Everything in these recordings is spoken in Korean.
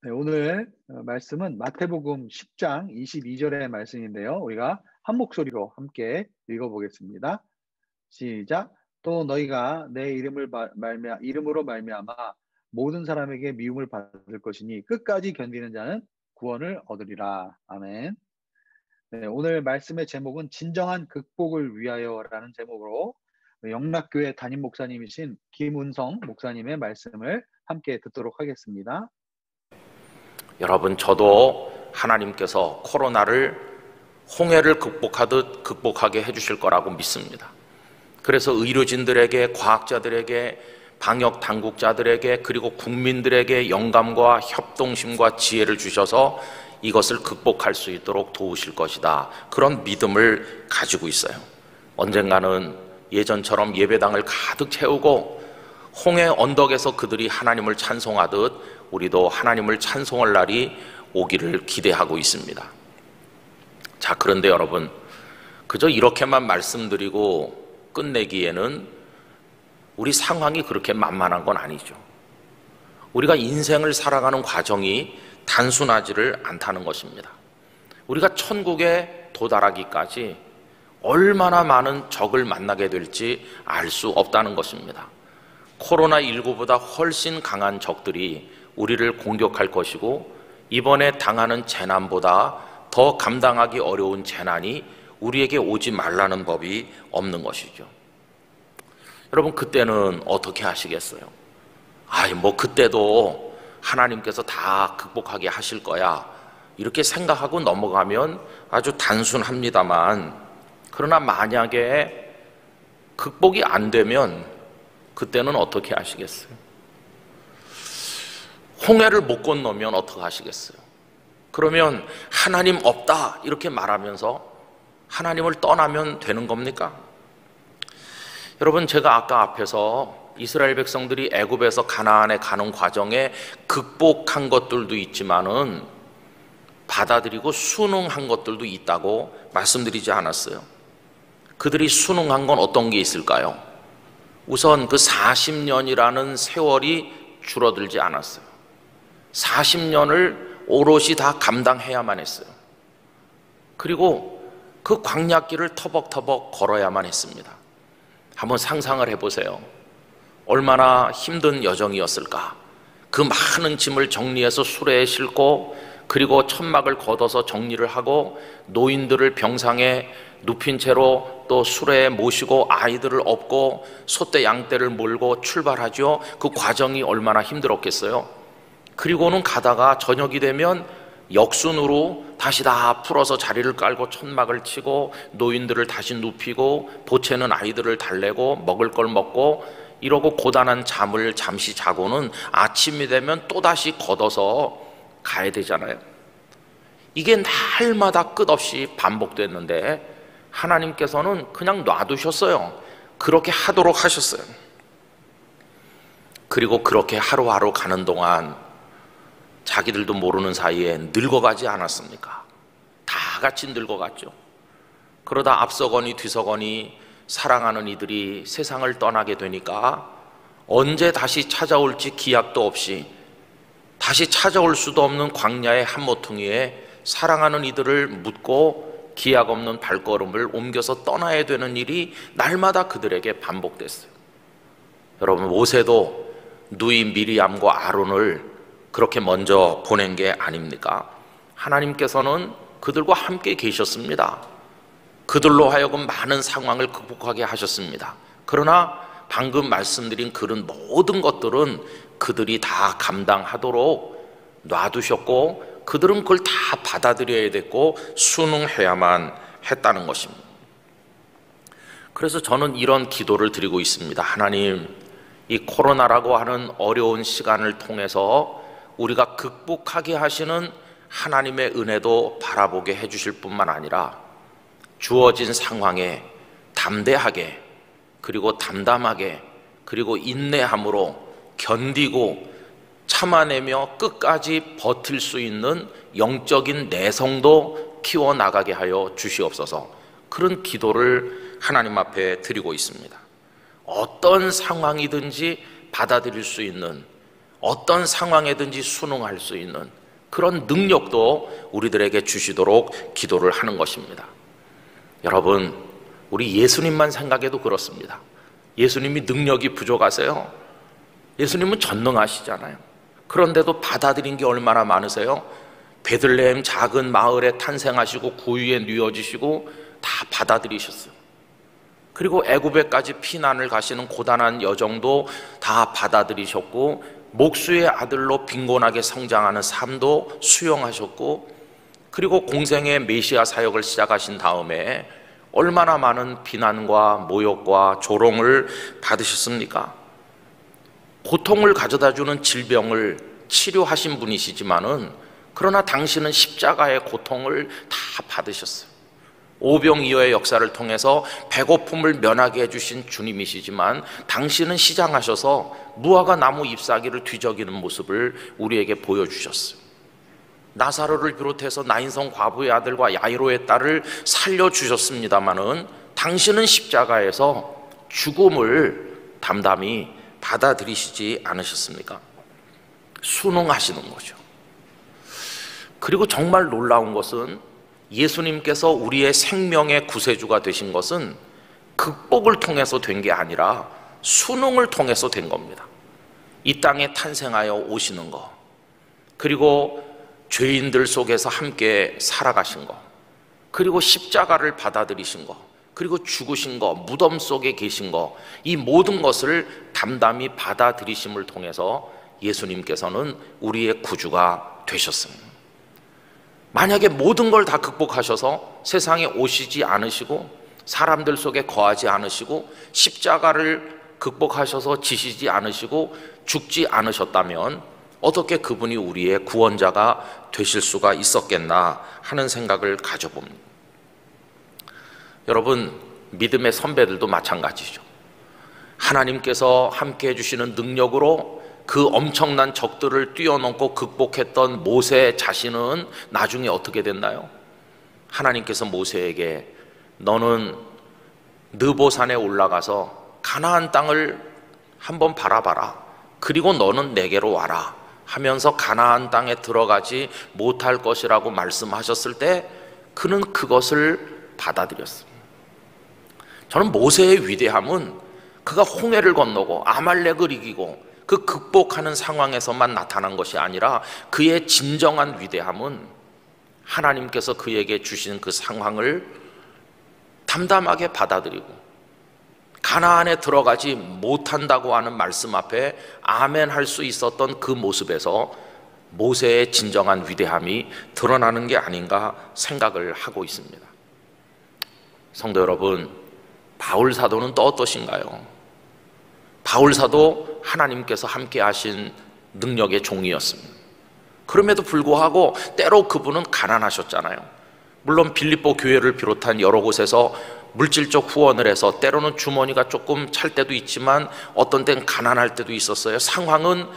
네, 오늘 말씀은 마태복음 10장 22절의 말씀인데요. 우리가 한 목소리로 함께 읽어보겠습니다. 시작. 또 너희가 내 이름으로 말미암아 모든 사람에게 미움을 받을 것이니 끝까지 견디는 자는 구원을 얻으리라. 아멘. 네, 오늘 말씀의 제목은 진정한 극복을 위하여라는 제목으로 영락교회 담임 목사님이신 김은성 목사님의 말씀을 함께 듣도록 하겠습니다. 여러분, 저도 하나님께서 코로나를 홍해를 극복하듯 극복하게 해주실 거라고 믿습니다. 그래서 의료진들에게, 과학자들에게, 방역 당국자들에게, 그리고 국민들에게 영감과 협동심과 지혜를 주셔서 이것을 극복할 수 있도록 도우실 것이다, 그런 믿음을 가지고 있어요. 언젠가는 예전처럼 예배당을 가득 채우고 홍해 언덕에서 그들이 하나님을 찬송하듯 우리도 하나님을 찬송할 날이 오기를 기대하고 있습니다. 자, 그런데 여러분, 그저 이렇게만 말씀드리고 끝내기에는 우리 상황이 그렇게 만만한 건 아니죠. 우리가 인생을 살아가는 과정이 단순하지를 않다는 것입니다. 우리가 천국에 도달하기까지 얼마나 많은 적을 만나게 될지 알 수 없다는 것입니다. 코로나19보다 훨씬 강한 적들이 우리를 공격할 것이고, 이번에 당하는 재난보다 더 감당하기 어려운 재난이 우리에게 오지 말라는 법이 없는 것이죠. 여러분, 그때는 어떻게 하시겠어요? 그때도 하나님께서 다 극복하게 하실 거야, 이렇게 생각하고 넘어가면 아주 단순합니다만, 그러나 만약에 극복이 안 되면 그때는 어떻게 하시겠어요? 홍해를 못 건너면 어떻게 하시겠어요? 그러면 하나님 없다 이렇게 말하면서 하나님을 떠나면 되는 겁니까? 여러분, 제가 아까 앞에서 이스라엘 백성들이 애굽에서 가나안에 가는 과정에 극복한 것들도 있지만은 받아들이고 순응한 것들도 있다고 말씀드리지 않았어요. 그들이 순응한 건 어떤 게 있을까요? 우선 그 40년이라는 세월이 줄어들지 않았어요. 40년을 오롯이 다 감당해야만 했어요. 그리고 그 광야길을 터벅터벅 걸어야만 했습니다. 한번 상상을 해보세요. 얼마나 힘든 여정이었을까. 그 많은 짐을 정리해서 수레에 싣고, 그리고 천막을 걷어서 정리를 하고, 노인들을 병상에 눕힌 채로 또 수레에 모시고 아이들을 업고 소떼 양떼를 몰고 출발하죠. 그 과정이 얼마나 힘들었겠어요. 그리고는 가다가 저녁이 되면 역순으로 다시 다 풀어서 자리를 깔고 천막을 치고 노인들을 다시 눕히고 보채는 아이들을 달래고 먹을 걸 먹고 이러고 고단한 잠을 잠시 자고는 아침이 되면 또다시 걷어서 가야 되잖아요. 이게 날마다 끝없이 반복됐는데 하나님께서는 그냥 놔두셨어요. 그렇게 하도록 하셨어요. 그리고 그렇게 하루하루 가는 동안 자기들도 모르는 사이에 늙어가지 않았습니까? 다 같이 늙어갔죠. 그러다 앞서거니 뒤서거니 사랑하는 이들이 세상을 떠나게 되니까 언제 다시 찾아올지 기약도 없이 다시 찾아올 수도 없는 광야의 한 모퉁이에 사랑하는 이들을 묻고 기약 없는 발걸음을 옮겨서 떠나야 되는 일이 날마다 그들에게 반복됐어요. 여러분, 모세도 누이 미리암과 아론을 그렇게 먼저 보낸 게 아닙니까? 하나님께서는 그들과 함께 계셨습니다. 그들로 하여금 많은 상황을 극복하게 하셨습니다. 그러나 방금 말씀드린 그런 모든 것들은 그들이 다 감당하도록 놔두셨고, 그들은 그걸 다 받아들여야 됐고 순응해야만 했다는 것입니다. 그래서 저는 이런 기도를 드리고 있습니다. 하나님, 이 코로나라고 하는 어려운 시간을 통해서 우리가 극복하게 하시는 하나님의 은혜도 바라보게 해주실 뿐만 아니라 주어진 상황에 담대하게, 그리고 담담하게, 그리고 인내함으로 견디고 참아내며 끝까지 버틸 수 있는 영적인 내성도 키워나가게 하여 주시옵소서. 그런 기도를 하나님 앞에 드리고 있습니다. 어떤 상황이든지 받아들일 수 있는, 어떤 상황에든지 순응할 수 있는 그런 능력도 우리들에게 주시도록 기도를 하는 것입니다. 여러분, 우리 예수님만 생각해도 그렇습니다. 예수님이 능력이 부족하세요? 예수님은 전능하시잖아요. 그런데도 받아들인 게 얼마나 많으세요? 베들레헴 작은 마을에 탄생하시고 구유에 누워지시고 다 받아들이셨어요. 그리고 애굽에까지 피난을 가시는 고단한 여정도 다 받아들이셨고, 목수의 아들로 빈곤하게 성장하는 삶도 수용하셨고, 그리고 공생의 메시아 사역을 시작하신 다음에 얼마나 많은 비난과 모욕과 조롱을 받으셨습니까? 고통을 가져다주는 질병을 치료하신 분이시지만은, 그러나 당신은 십자가의 고통을 다 받으셨어요. 오병이어의 역사를 통해서 배고픔을 면하게 해주신 주님이시지만, 당신은 시장하셔서 무화과 나무 잎사귀를 뒤적이는 모습을 우리에게 보여주셨어요. 나사로를 비롯해서 나인성 과부의 아들과 야이로의 딸을 살려주셨습니다마는, 당신은 십자가에서 죽음을 담담히 받아들이시지 않으셨습니까? 순응하시는 거죠. 그리고 정말 놀라운 것은, 예수님께서 우리의 생명의 구세주가 되신 것은 극복을 통해서 된 게 아니라 순응을 통해서 된 겁니다. 이 땅에 탄생하여 오시는 것, 그리고 죄인들 속에서 함께 살아가신 것, 그리고 십자가를 받아들이신 것, 그리고 죽으신 것, 무덤 속에 계신 것, 이 모든 것을 담담히 받아들이심을 통해서 예수님께서는 우리의 구주가 되셨습니다. 만약에 모든 걸 다 극복하셔서 세상에 오시지 않으시고 사람들 속에 거하지 않으시고 십자가를 극복하셔서 지시지 않으시고 죽지 않으셨다면 어떻게 그분이 우리의 구원자가 되실 수가 있었겠나 하는 생각을 가져봅니다. 여러분, 믿음의 선배들도 마찬가지죠. 하나님께서 함께 해주시는 능력으로 그 엄청난 적들을 뛰어넘고 극복했던 모세 자신은 나중에 어떻게 됐나요? 하나님께서 모세에게 너는 느보산에 올라가서 가나안 땅을 한번 바라봐라. 그리고 너는 내게로 와라 하면서 가나안 땅에 들어가지 못할 것이라고 말씀하셨을 때 그는 그것을 받아들였습니다. 저는 모세의 위대함은 그가 홍해를 건너고 아말렉을 이기고 그 극복하는 상황에서만 나타난 것이 아니라 그의 진정한 위대함은 하나님께서 그에게 주신 그 상황을 담담하게 받아들이고 가나안에 들어가지 못한다고 하는 말씀 앞에 아멘 할 수 있었던 그 모습에서 모세의 진정한 위대함이 드러나는 게 아닌가 생각을 하고 있습니다. 성도 여러분, 바울 사도는 또 어떠신가요? 바울 사도 하나님께서 함께 하신 능력의 종이었습니다. 그럼에도 불구하고 때로 그분은 가난하셨잖아요. 물론 빌립보 교회를 비롯한 여러 곳에서 물질적 후원을 해서 때로는 주머니가 조금 찰 때도 있지만 어떤 때는 가난할 때도 있었어요. 상황은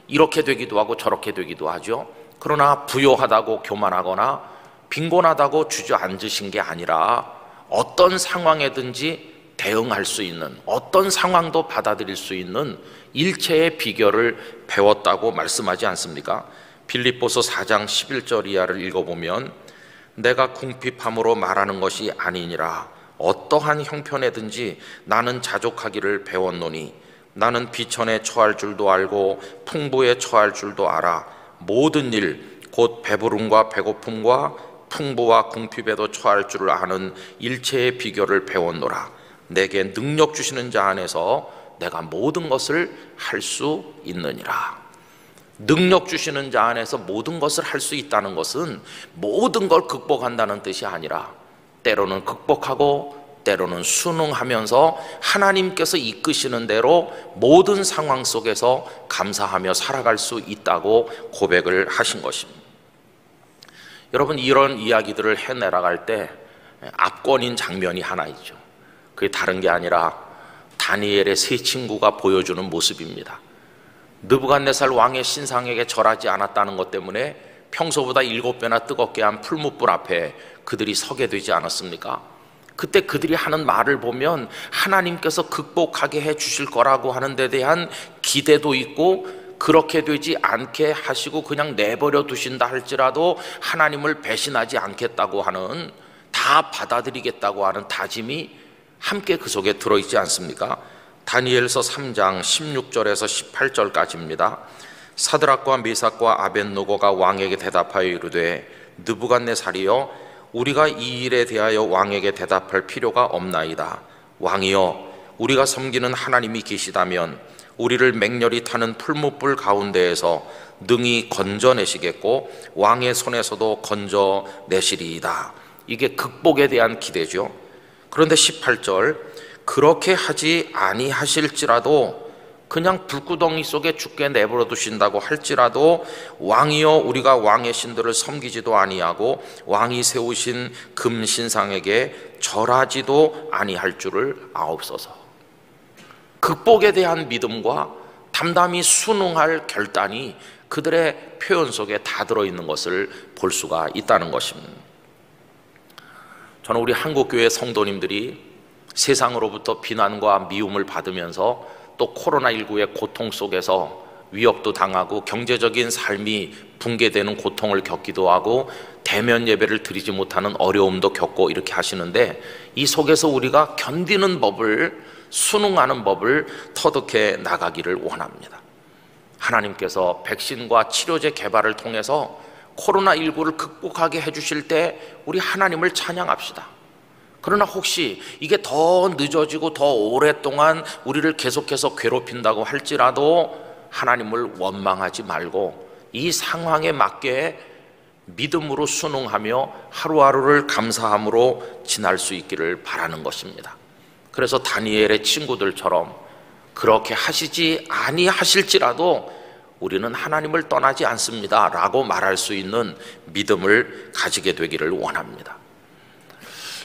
이렇게 되기도 하고 저렇게 되기도 하죠. 그러나 부요하다고 교만하거나 빈곤하다고 주저앉으신 게 아니라 어떤 상황에든지 대응할 수 있는, 어떤 상황도 받아들일 수 있는 일체의 비결을 배웠다고 말씀하지 않습니까? 빌립보서 4장 11절 이하를 읽어보면 내가 궁핍함으로 말하는 것이 아니니라. 어떠한 형편에든지 나는 자족하기를 배웠노니 나는 비천에 처할 줄도 알고 풍부에 처할 줄도 알아. 모든 일 곧 배부름과 배고픔과 풍부와 궁핍에도 처할 줄을 아는 일체의 비결을 배웠노라. 내게 능력 주시는 자 안에서 내가 모든 것을 할 수 있느니라. 능력 주시는 자 안에서 모든 것을 할 수 있다는 것은 모든 걸 극복한다는 뜻이 아니라 때로는 극복하고 때로는 순응하면서 하나님께서 이끄시는 대로 모든 상황 속에서 감사하며 살아갈 수 있다고 고백을 하신 것입니다. 여러분, 이런 이야기들을 해내려갈 때 압권인 장면이 하나 있죠. 그게 다른 게 아니라 다니엘의 세 친구가 보여주는 모습입니다. 느부갓네살 왕의 신상에게 절하지 않았다는 것 때문에 평소보다 7배나 뜨겁게 한 풀무불 앞에 그들이 서게 되지 않았습니까? 그때 그들이 하는 말을 보면 하나님께서 극복하게 해 주실 거라고 하는 데 대한 기대도 있고 그렇게 되지 않게 하시고 그냥 내버려 두신다 할지라도 하나님을 배신하지 않겠다고 하는, 다 받아들이겠다고 하는 다짐이 함께 그 속에 들어있지 않습니까? 다니엘서 3장 16절에서 18절까지입니다. 사드락과 메삭과 아벳노고가 왕에게 대답하여 이르되 느부갓네살이여, 우리가 이 일에 대하여 왕에게 대답할 필요가 없나이다. 왕이여, 우리가 섬기는 하나님이 계시다면 우리를 맹렬히 타는 풀무불 가운데에서 능히 건져내시겠고 왕의 손에서도 건져내시리이다. 이게 극복에 대한 기대죠. 그런데 18절, 그렇게 하지 아니하실지라도, 그냥 불구덩이 속에 죽게 내버려 두신다고 할지라도 왕이여, 우리가 왕의 신들을 섬기지도 아니하고 왕이 세우신 금신상에게 절하지도 아니할 줄을 아옵소서. 극복에 대한 믿음과 담담히 순응할 결단이 그들의 표현 속에 다 들어있는 것을 볼 수가 있다는 것입니다. 저는 우리 한국교회 성도님들이 세상으로부터 비난과 미움을 받으면서 또 코로나19의 고통 속에서 위협도 당하고 경제적인 삶이 붕괴되는 고통을 겪기도 하고 대면 예배를 드리지 못하는 어려움도 겪고 이렇게 하시는데, 이 속에서 우리가 견디는 법을, 순응하는 법을 터득해 나가기를 원합니다. 하나님께서 백신과 치료제 개발을 통해서 코로나19를 극복하게 해주실 때 우리 하나님을 찬양합시다. 그러나 혹시 이게 더 늦어지고 더 오랫동안 우리를 계속해서 괴롭힌다고 할지라도 하나님을 원망하지 말고 이 상황에 맞게 믿음으로 순응하며 하루하루를 감사함으로 지날 수 있기를 바라는 것입니다. 그래서 다니엘의 친구들처럼 그렇게 하시지 아니하실지라도 우리는 하나님을 떠나지 않습니다 라고 말할 수 있는 믿음을 가지게 되기를 원합니다.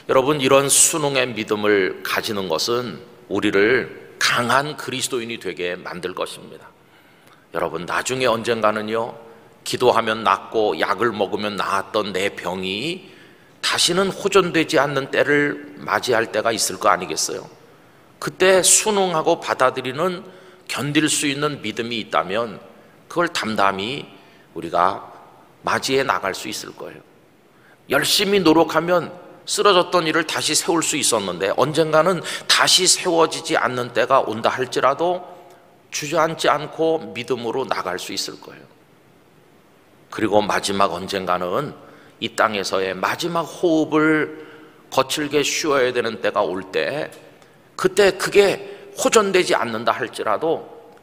여러분, 이런 순응의 믿음을 가지는 것은 우리를 강한 그리스도인이 되게 만들 것입니다. 여러분, 나중에 언젠가는요, 기도하면 낫고 약을 먹으면 나았던 내 병이 다시는 호전되지 않는 때를 맞이할 때가 있을 거 아니겠어요? 그때 순응하고 받아들이는, 견딜 수 있는 믿음이 있다면 그걸 담담히 우리가 맞이해 나갈 수 있을 거예요. 열심히 노력하면 쓰러졌던 일을 다시 세울 수 있었는데 언젠가는 다시 세워지지 않는 때가 온다 할지라도 주저앉지 않고 믿음으로 나갈 수 있을 거예요. 그리고 마지막 언젠가는 이 땅에서의 마지막 호흡을 거칠게 쉬어야 되는 때가 올 때, 그때 그게 호전되지 않는다 할지라도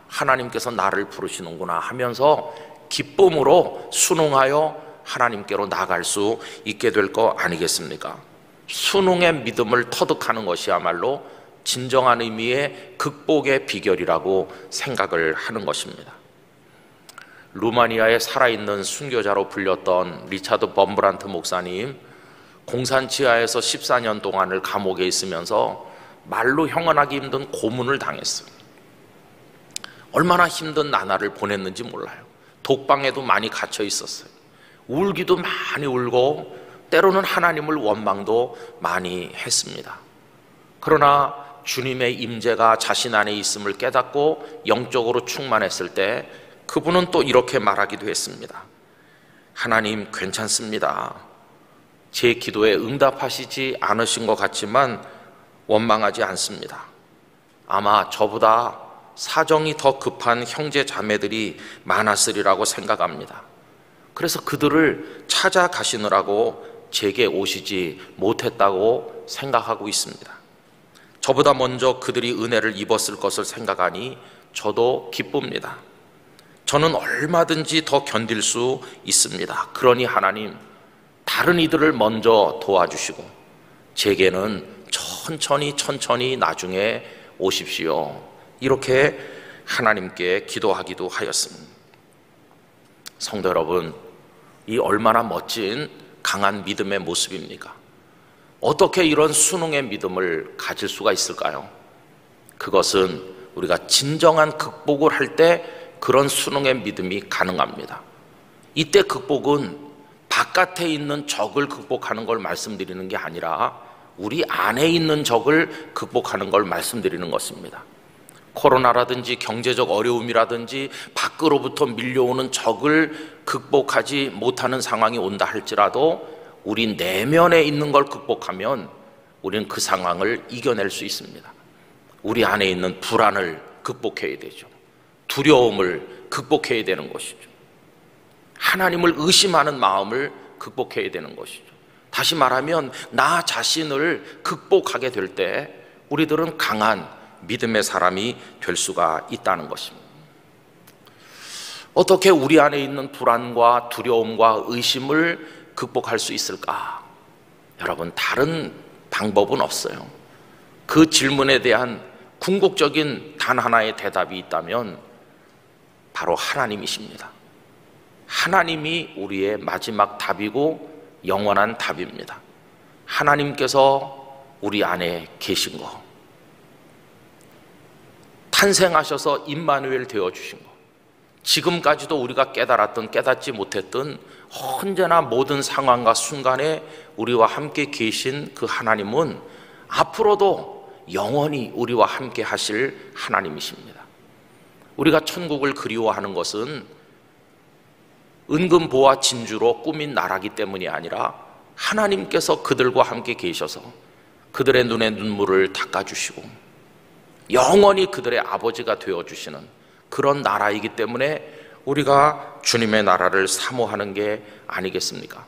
하나님께서 나를 부르시는구나 하면서 기쁨으로 순응하여 하나님께로 나갈 수 있게 될 거 아니겠습니까? 순응의 믿음을 터득하는 것이야말로 진정한 의미의 극복의 비결이라고 생각을 하는 것입니다. 루마니아에 살아있는 순교자로 불렸던 리차드 범브란트 목사님, 공산 지하에서 14년 동안을 감옥에 있으면서 말로 형언하기 힘든 고문을 당했어요. 얼마나 힘든 나날을 보냈는지 몰라요. 독방에도 많이 갇혀 있었어요. 울기도 많이 울고 때로는 하나님을 원망도 많이 했습니다. 그러나 주님의 임재가 자신 안에 있음을 깨닫고 영적으로 충만했을 때 그분은 또 이렇게 말하기도 했습니다. 하나님, 괜찮습니다. 제 기도에 응답하시지 않으신 것 같지만 원망하지 않습니다. 아마 저보다 사정이 더 급한 형제 자매들이 많았으리라고 생각합니다. 그래서 그들을 찾아가시느라고 제게 오시지 못했다고 생각하고 있습니다. 저보다 먼저 그들이 은혜를 입었을 것을 생각하니 저도 기쁩니다. 저는 얼마든지 더 견딜 수 있습니다. 그러니 하나님, 다른 이들을 먼저 도와주시고 제게는 천천히 나중에 오십시오. 이렇게 하나님께 기도하기도 하였습니다. 성도 여러분, 이 얼마나 멋진 강한 믿음의 모습입니까? 어떻게 이런 순응의 믿음을 가질 수가 있을까요? 그것은 우리가 진정한 극복을 할 때 그런 순응의 믿음이 가능합니다. 이때 극복은 바깥에 있는 적을 극복하는 걸 말씀드리는 게 아니라 우리 안에 있는 적을 극복하는 걸 말씀드리는 것입니다. 코로나라든지 경제적 어려움이라든지 밖으로부터 밀려오는 적을 극복하지 못하는 상황이 온다 할지라도 우리 내면에 있는 걸 극복하면 우리는 그 상황을 이겨낼 수 있습니다. 우리 안에 있는 불안을 극복해야 되죠. 두려움을 극복해야 되는 것이죠. 하나님을 의심하는 마음을 극복해야 되는 것이죠. 다시 말하면 나 자신을 극복하게 될 때 우리들은 강한 믿음의 사람이 될 수가 있다는 것입니다. 어떻게 우리 안에 있는 불안과 두려움과 의심을 극복할 수 있을까? 여러분, 다른 방법은 없어요. 그 질문에 대한 궁극적인 단 하나의 대답이 있다면 바로 하나님이십니다. 하나님이 우리의 마지막 답이고 영원한 답입니다. 하나님께서 우리 안에 계신 거, 탄생하셔서 임마누엘 되어주신 거, 지금까지도 우리가 깨달았던 깨닫지 못했던 언제나 모든 상황과 순간에 우리와 함께 계신 그 하나님은 앞으로도 영원히 우리와 함께 하실 하나님이십니다. 우리가 천국을 그리워하는 것은 은금보와 진주로 꾸민 나라기 때문이 아니라 하나님께서 그들과 함께 계셔서 그들의 눈에 눈물을 닦아주시고 영원히 그들의 아버지가 되어주시는 그런 나라이기 때문에 우리가 주님의 나라를 사모하는 게 아니겠습니까?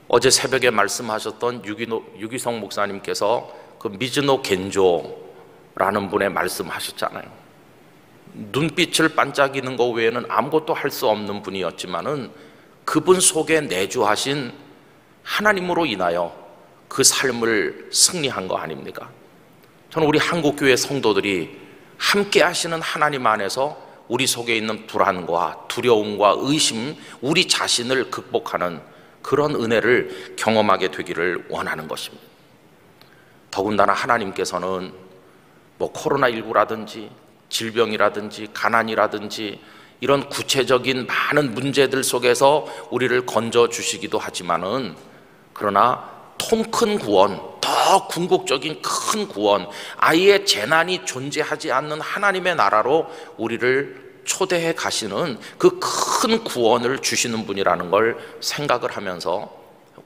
어제 새벽에 말씀하셨던 유기성 목사님께서 그 미즈노 겐조라는 분의 말씀하셨잖아요. 눈빛을 반짝이는 것 외에는 아무것도 할 수 없는 분이었지만은 그분 속에 내주하신 하나님으로 인하여 그 삶을 승리한 거 아닙니까? 저는 우리 한국교회 성도들이 함께 하시는 하나님 안에서 우리 속에 있는 불안과 두려움과 의심, 우리 자신을 극복하는 그런 은혜를 경험하게 되기를 원하는 것입니다. 더군다나 하나님께서는 뭐 코로나19라든지 질병이라든지 가난이라든지 이런 구체적인 많은 문제들 속에서 우리를 건져주시기도 하지만은 그러나 통 큰 구원, 더 궁극적인 큰 구원, 아예 재난이 존재하지 않는 하나님의 나라로 우리를 초대해 가시는 그 큰 구원을 주시는 분이라는 걸 생각을 하면서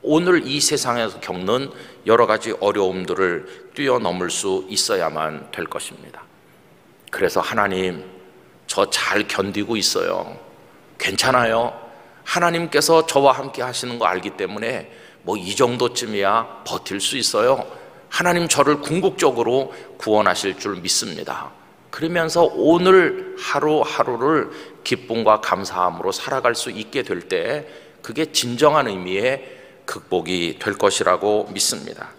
오늘 이 세상에서 겪는 여러 가지 어려움들을 뛰어넘을 수 있어야만 될 것입니다. 그래서 하나님, 저 잘 견디고 있어요. 괜찮아요. 하나님께서 저와 함께 하시는 거 알기 때문에 뭐 이 정도쯤이야 버틸 수 있어요. 하나님 저를 궁극적으로 구원하실 줄 믿습니다. 그러면서 오늘 하루하루를 기쁨과 감사함으로 살아갈 수 있게 될 때 그게 진정한 의미의 극복이 될 것이라고 믿습니다.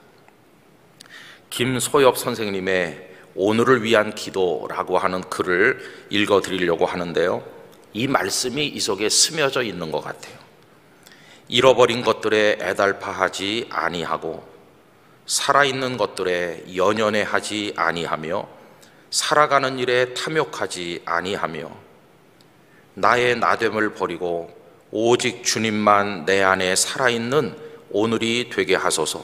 김소엽 선생님의 오늘을 위한 기도라고 하는 글을 읽어드리려고 하는데요, 이 말씀이 이 속에 스며져 있는 것 같아요. 잃어버린 것들에 애달파하지 아니하고 살아있는 것들에 연연해하지 아니하며 살아가는 일에 탐욕하지 아니하며 나의 나됨을 버리고 오직 주님만 내 안에 살아있는 오늘이 되게 하소서.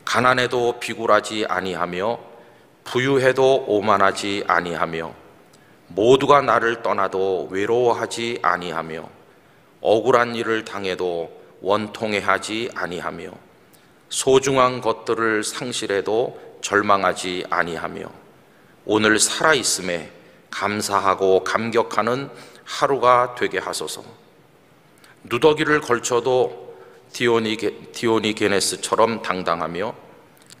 가난해도 비굴하지 아니하며 부유해도 오만하지 아니하며 모두가 나를 떠나도 외로워하지 아니하며 억울한 일을 당해도 원통해하지 아니하며 소중한 것들을 상실해도 절망하지 아니하며 오늘 살아있음에 감사하고 감격하는 하루가 되게 하소서. 누더기를 걸쳐도 디오니게네스처럼 당당하며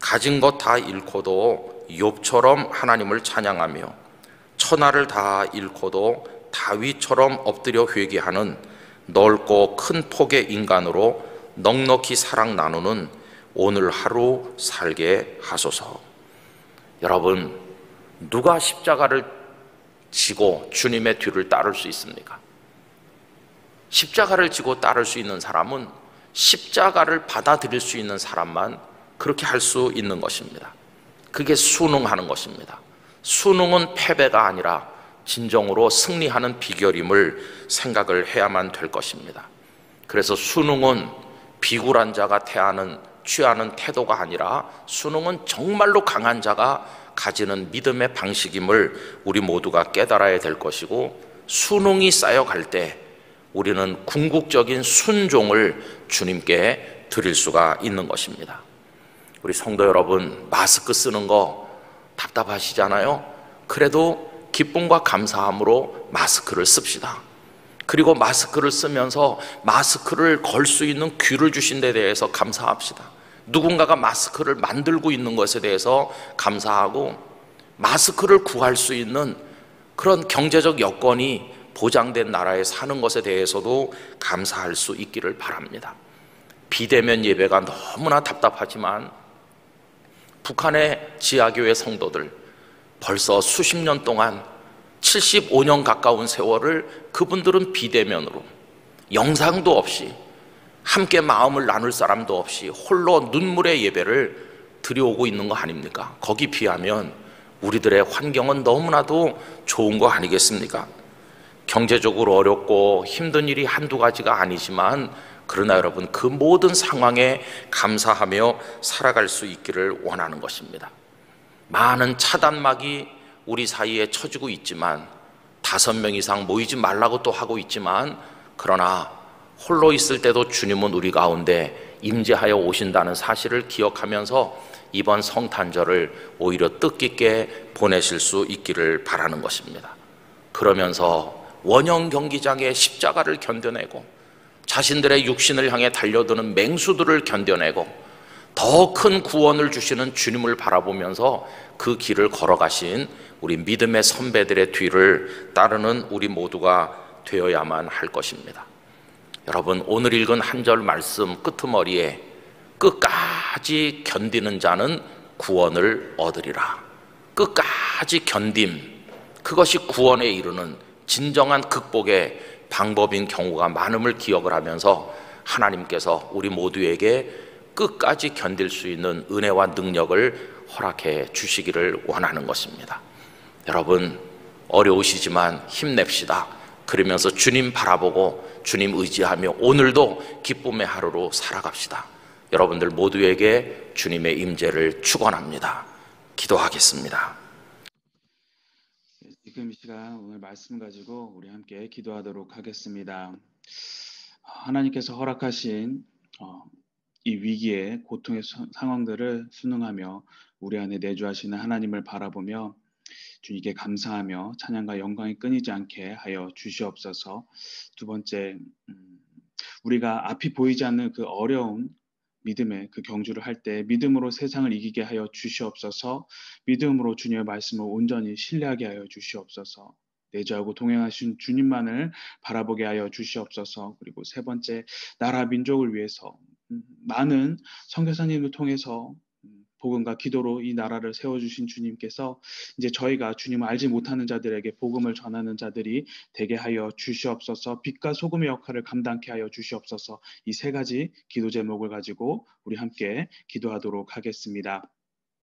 가진 것 다 잃고도 욥처럼 하나님을 찬양하며 천하를 다 잃고도 다윗처럼 엎드려 회개하는 넓고 큰 폭의 인간으로 넉넉히 사랑 나누는 오늘 하루 살게 하소서. 여러분, 누가 십자가를 지고 주님의 뒤를 따를 수 있습니까? 십자가를 지고 따를 수 있는 사람은 십자가를 받아들일 수 있는 사람만 그렇게 할 수 있는 것입니다. 그게 순응하는 것입니다. 순응은 패배가 아니라 진정으로 승리하는 비결임을 생각을 해야만 될 것입니다. 그래서 순응은 비굴한 자가 취하는 태도가 아니라 순응은 정말로 강한 자가 가지는 믿음의 방식임을 우리 모두가 깨달아야 될 것이고, 순응이 쌓여갈 때 우리는 궁극적인 순종을 주님께 드릴 수가 있는 것입니다. 우리 성도 여러분, 마스크 쓰는 거 답답하시잖아요. 그래도 기쁨과 감사함으로 마스크를 씁시다. 그리고 마스크를 쓰면서 마스크를 걸 수 있는 귀를 주신 데 대해서 감사합시다. 누군가가 마스크를 만들고 있는 것에 대해서 감사하고, 마스크를 구할 수 있는 그런 경제적 여건이 보장된 나라에 사는 것에 대해서도 감사할 수 있기를 바랍니다. 비대면 예배가 너무나 답답하지만 북한의 지하교회 성도들, 벌써 수십 년 동안 75년 가까운 세월을 그분들은 비대면으로, 영상도 없이, 함께 마음을 나눌 사람도 없이 홀로 눈물의 예배를 드려오고 있는 거 아닙니까? 거기 비하면 우리들의 환경은 너무나도 좋은 거 아니겠습니까? 경제적으로 어렵고 힘든 일이 한두 가지가 아니지만, 그러나 여러분, 그 모든 상황에 감사하며 살아갈 수 있기를 원하는 것입니다. 많은 차단막이 우리 사이에 쳐지고 있지만, 5명 이상 모이지 말라고 또 하고 있지만, 그러나 홀로 있을 때도 주님은 우리 가운데 임재하여 오신다는 사실을 기억하면서 이번 성탄절을 오히려 뜻깊게 보내실 수 있기를 바라는 것입니다. 그러면서 원형 경기장의 십자가를 견뎌내고, 자신들의 육신을 향해 달려드는 맹수들을 견뎌내고, 더 큰 구원을 주시는 주님을 바라보면서 그 길을 걸어가신 우리 믿음의 선배들의 뒤를 따르는 우리 모두가 되어야만 할 것입니다. 여러분, 오늘 읽은 한 절 말씀 끄트머리에 끝까지 견디는 자는 구원을 얻으리라. 끝까지 견딤, 그것이 구원에 이르는 진정한 극복의 방법인 경우가 많음을 기억을 하면서 하나님께서 우리 모두에게 끝까지 견딜 수 있는 은혜와 능력을 허락해 주시기를 원하는 것입니다. 여러분, 어려우시지만 힘냅시다. 그러면서 주님 바라보고 주님 의지하며 오늘도 기쁨의 하루로 살아갑시다. 여러분들 모두에게 주님의 임재를 축원합니다. 기도하겠습니다. 지금 이 시간 오늘 말씀 가지고 우리 함께 기도하도록 하겠습니다. 하나님께서 허락하신 이 위기의 고통의 상황들을 순응하며 우리 안에 내주하시는 하나님을 바라보며 주님께 감사하며 찬양과 영광이 끊이지 않게 하여 주시옵소서. 두 번째, 우리가 앞이 보이지 않는 그 어려운 믿음의 그 경주를 할 때 믿음으로 세상을 이기게 하여 주시옵소서. 믿음으로 주님의 말씀을 온전히 신뢰하게 하여 주시옵소서. 내주하고 동행하신 주님만을 바라보게 하여 주시옵소서. 그리고 세 번째, 나라 민족을 위해서 많은 선교사님을 통해서 복음과 기도로 이 나라를 세워주신 주님께서 이제 저희가 주님을 알지 못하는 자들에게 복음을 전하는 자들이 되게 하여 주시옵소서. 빛과 소금의 역할을 감당케 하여 주시옵소서. 이 세 가지 기도 제목을 가지고 우리 함께 기도하도록 하겠습니다.